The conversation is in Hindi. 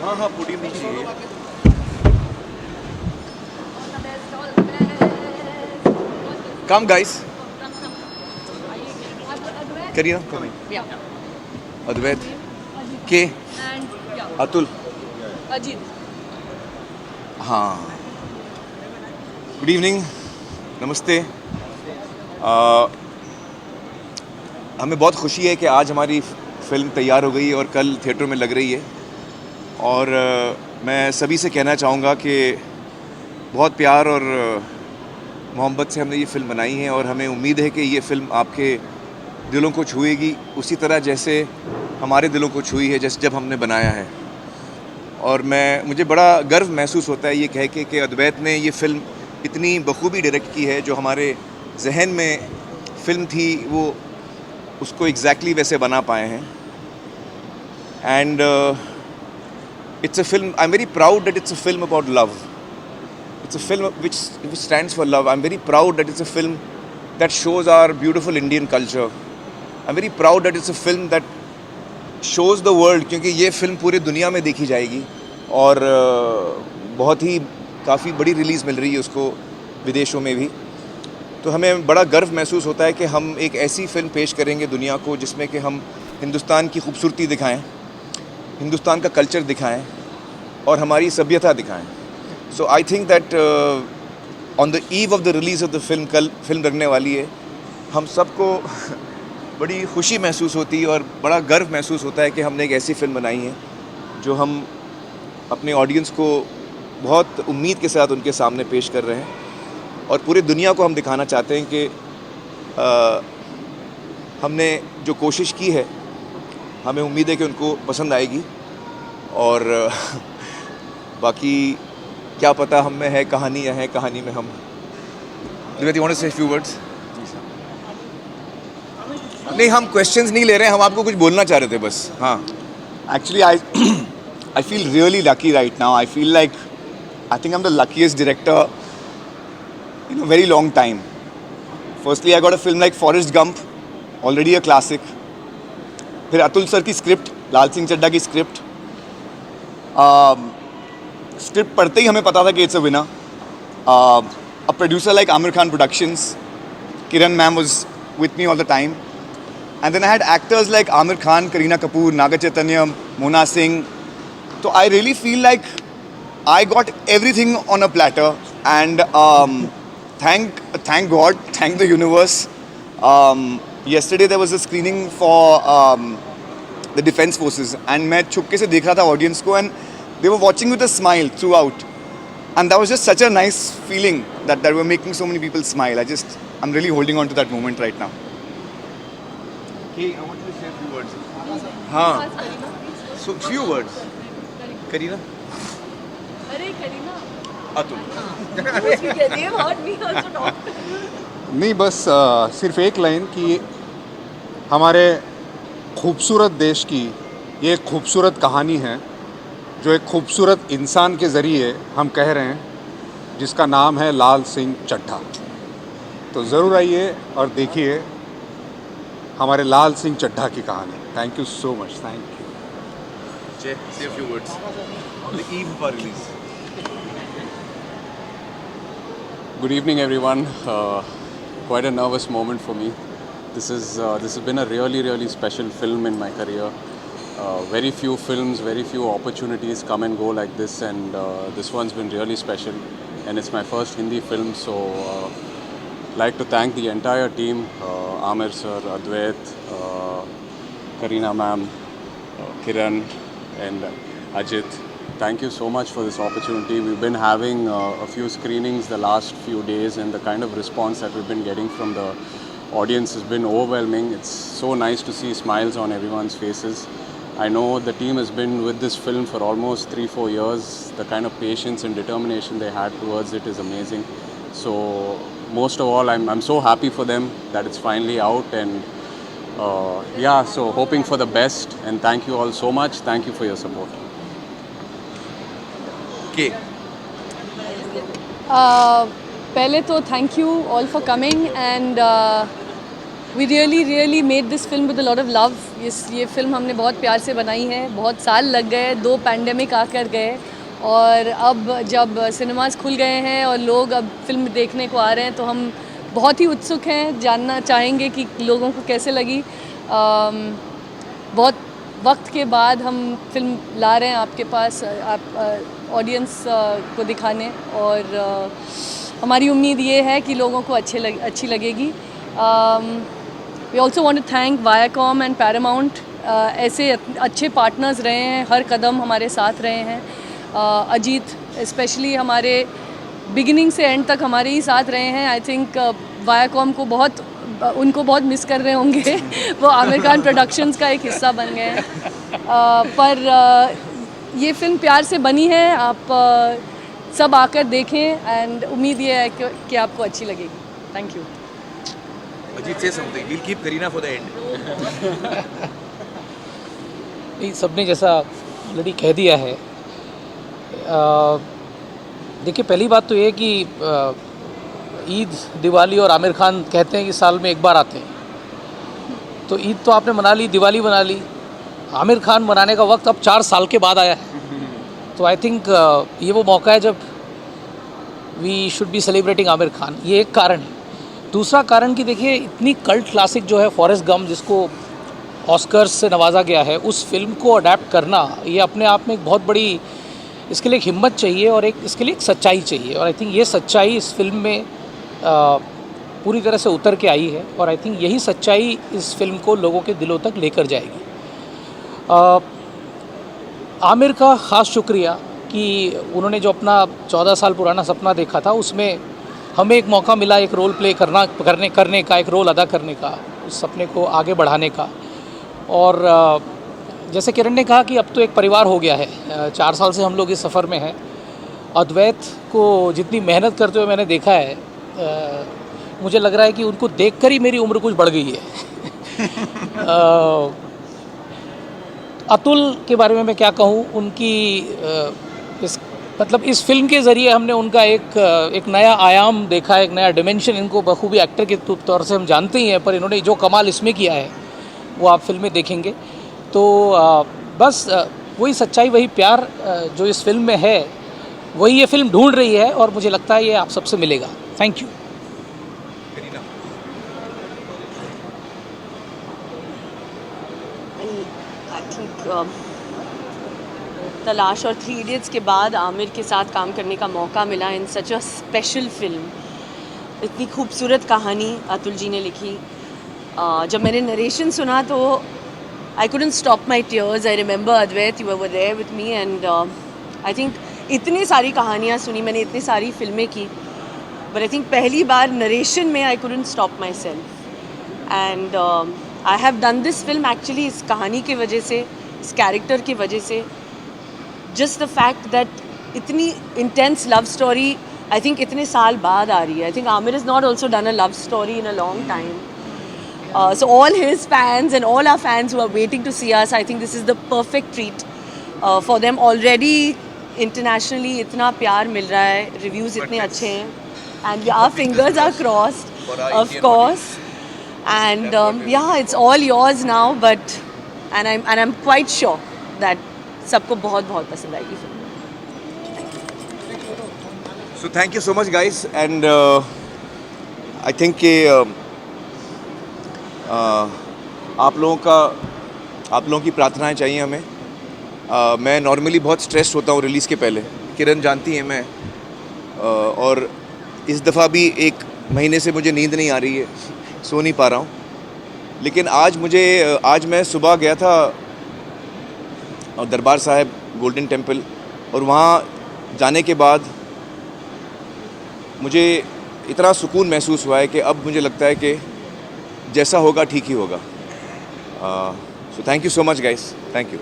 हाँ हाँ पोडियम नहीं चाहिए। कम गाइस, करिए ना, कम Yeah. अद्वैत Ajit. के And yeah, अतुल। Ajit. हाँ, गुड इवनिंग, नमस्ते। आ, हमें बहुत खुशी है कि आज हमारी फिल्म तैयार हो गई और कल थिएटर में लग रही है। और मैं सभी से कहना चाहूँगा कि बहुत प्यार और मोहब्बत से हमने ये फ़िल्म बनाई है और हमें उम्मीद है कि ये फ़िल्म आपके दिलों को छुएगी उसी तरह जैसे हमारे दिलों को छुई है जैसे जब हमने बनाया है। और मुझे बड़ा गर्व महसूस होता है ये कह के कि अद्वैत ने ये फ़िल्म इतनी बखूबी डायरेक्ट की है। जो हमारे जहन में फ़िल्म थी वो उसको एग्जैक्टली वैसे बना पाए हैं। And it's a film, I am very proud that it's a film about love. It's a film which stands for love. I'm very proud that it's a film that shows our beautiful Indian culture. I'm very proud that it's a film that shows the world, क्योंकि ये फिल्म पूरी दुनिया में देखी जाएगी और बहुत ही काफ़ी बड़ी रिलीज़ मिल रही है उसको विदेशों में भी। तो हमें बड़ा गर्व महसूस होता है कि हम एक ऐसी फ़िल्म पेश करेंगे दुनिया को जिसमें कि हम हिंदुस्तान की खूबसूरती दिखाएं, हिंदुस्तान का कल्चर दिखाएं और हमारी सभ्यता दिखाएं। So I think that on the eve of the release of the film, कल फिल्म लगने वाली है, हम सबको बड़ी खुशी महसूस होती है और बड़ा गर्व महसूस होता है कि हमने एक ऐसी फ़िल्म बनाई है जो हम अपने ऑडियंस को बहुत उम्मीद के साथ उनके सामने पेश कर रहे हैं। और पूरी दुनिया को हम दिखाना चाहते हैं कि हमने जो कोशिश की है हमें उम्मीद है कि उनको पसंद आएगी। और बाकी क्या पता हम में है कहानी या है कहानी में हम। दिव्या, यू वांट टू से फ्यू वर्ड्स? नहीं, हम क्वेश्चंस नहीं ले रहे हैं, हम आपको कुछ बोलना चाह रहे थे बस। हाँ, Actually, I I feel really lucky right now. I think I'm the luckiest director in a very long time. Firstly, I got a film like Forrest Gump, already a classic. फिर अतुल सर की स्क्रिप्ट, लाल सिंह चड्ढा की स्क्रिप्ट। स्क्रिप्ट पढ़ते ही हमें पता था कि it's a winner. A producer like Amir Khan Productions, Kiran ma'am was with me all the time. And then I had actors like Amir Khan, Kareena Kapoor, Naga Chaitanya, Mona Singh. So I really feel like I got everything on a platter. And thank God, thank the universe. Yesterday there was a screening for the Defence Forces, and मैं छुपके से देख रहा था audience को, and they were watching with a smile throughout. And that was just such a nice feeling that we're making so many people smile. I'm really holding on to that moment right now. I want you to say a few words. हाँ, so few words. करीना, अरे Kareena, Atul. they heard me also talk. नहीं, बस सिर्फ एक लाइन कि हमारे खूबसूरत देश की ये एक खूबसूरत कहानी है जो एक खूबसूरत इंसान के ज़रिए हम कह रहे हैं, जिसका नाम है लाल सिंह चड्ढा। तो ज़रूर आइए और देखिए हमारे लाल सिंह चड्ढा की कहानी। Thank you so much, thank you. Jay, say a few words. On the eve of our release. Good evening, everyone. Quite a nervous moment for me. This has been a really special film in my career. Very few films, very few opportunities come and go like this, and this one's been really special. And it's my first Hindi film, so like to thank the entire team, Amir sir, Advait, Kareena ma'am, Kiran, and Ajit. Thank you so much for this opportunity. We've been having a few screenings the last few days, and the kind of response that we've been getting from the audience has been overwhelming. It's so nice to see smiles on everyone's faces. I know the team has been with this film for almost 3-4 years. The kind of patience and determination they had towards it is amazing. So most of all, I'm so happy for them that it's finally out, and so hoping for the best, and thank you all so much. Thank you for your support. Okay. पहले तो thank you all for coming and We really made this film with a lot of love. ये फिल्म हमने बहुत प्यार से बनाई है. बहुत साल लग गए, 2 पैंडेमिक आकर गए और अब जब सिनेमास खुल गए हैं और लोग अब फिल्म देखने को आ रहे हैं तो हम बहुत ही उत्सुक हैं, जानना चाहेंगे कि लोगों को कैसे लगी. बहुत वक्त के बाद हम फिल्म ला रहे हैं आपके पास, आप ऑडियंस को दिखाने और हमारी उम्मीद ये है कि लोगों को अच्छी लगेगी. We also want to thank Viacom and Paramount. ऐसे अच्छे पार्टनर्स रहे हैं, हर कदम हमारे साथ रहे हैं. अजीत स्पेशली हमारे बिगिनिंग से एंड तक हमारे ही साथ रहे हैं. आई थिंक वायाकॉम को उनको बहुत मिस कर रहे होंगे. वो आमिर खान प्रोडक्शंस का एक हिस्सा बन गए हैं. पर ये फिल्म प्यार से बनी है. आप सब आकर देखें एंड उम्मीद ये है कि आपको अच्छी लगेगी. Thank you. Ajit, say something. We'll keep Kareena for the end. नहीं, सबने जैसा ऑलरेडी कह दिया है. देखिए, पहली बात तो ये कि ईद, दिवाली और आमिर खान कहते हैं कि साल में एक बार आते हैं. तो ईद तो आपने मना ली, दिवाली मना ली. आमिर खान मनाने का वक्त अब 4 साल के बाद आया है. तो आई थिंक ये वो मौका है जब we should be celebrating Aamir Khan. ये एक कारण है. दूसरा कारण कि देखिए, इतनी कल्ट क्लासिक जो है फॉरेस्ट गम, जिसको ऑस्कर्स से नवाजा गया है, उस फिल्म को अडेप्ट करना ये अपने आप में एक बहुत बड़ी, इसके लिए एक हिम्मत चाहिए और इसके लिए एक सच्चाई चाहिए. और आई थिंक ये सच्चाई इस फिल्म में पूरी तरह से उतर के आई है और आई थिंक यही सच्चाई इस फिल्म को लोगों के दिलों तक लेकर जाएगी. आमिर का ख़ास शुक्रिया कि उन्होंने जो अपना 14 साल पुराना सपना देखा था, उसमें हमें एक मौका मिला एक रोल प्ले करने का, एक रोल अदा करने का, उस सपने को आगे बढ़ाने का. और जैसे किरण ने कहा कि अब तो एक परिवार हो गया है. 4 साल से हम लोग इस सफ़र में हैं. अद्वैत को जितनी मेहनत करते हुए मैंने देखा है, मुझे लग रहा है कि उनको देखकर ही मेरी उम्र कुछ बढ़ गई है. अतुल के बारे में मैं क्या कहूँ, उनकी इस फिल्म के ज़रिए हमने उनका एक नया आयाम देखा, एक नया डिमेंशन. इनको बखूबी एक्टर के तौर से हम जानते ही हैं, पर इन्होंने जो कमाल इसमें किया है वो आप फिल्म में देखेंगे. तो बस वही सच्चाई, वही प्यार जो इस फिल्म में है, वही ये फिल्म ढूंढ रही है और मुझे लगता है ये आप सबसे मिलेगा. Thank you. आई थिंक तलाश और 3 इडियट्स के बाद आमिर के साथ काम करने का मौका मिला इन सच अ स्पेशल फिल्म. इतनी खूबसूरत कहानी अतुल जी ने लिखी. जब मैंने नरेशन सुना तो I couldn't stop my tears. I remember Advait, you were there with me and I think इतनी सारी कहानियाँ सुनी मैंने, इतनी सारी फिल्में की, बट आई थिंक पहली बार नरेशन में आई couldn't stop my self. And I have done this film actually इस कहानी की वजह से, इस कैरेक्टर की वजह से. Just the fact that इतनी intense love story I think इतने साल बाद आ रही है. I think Amir has not also done a love story in a long time. So all his fans and all our fans who are waiting to see us, I think this is the perfect treat for them. Already internationally इतना प्यार मिल रहा है, reviews इतने अच्छे हैं, and our fingers are crossed, of course. And yeah, it's all yours now, but and I'm quite sure that सबको बहुत बहुत पसंद आएगी film. So thank you so much guys and I think कि आप लोगों की प्रार्थनाएं चाहिए हमें. मैं नॉर्मली बहुत स्ट्रेस होता हूँ रिलीज़ के पहले, किरण जानती है मैं, और इस दफ़ा भी 1 महीने से मुझे नींद नहीं आ रही है, सो नहीं पा रहा हूँ. लेकिन आज मैं सुबह गया था दरबार साहिब गोल्डन टेम्पल, और वहाँ जाने के बाद मुझे इतना सुकून महसूस हुआ है कि अब मुझे लगता है कि जैसा होगा ठीक ही होगा. So thank you so much guys. Thank you.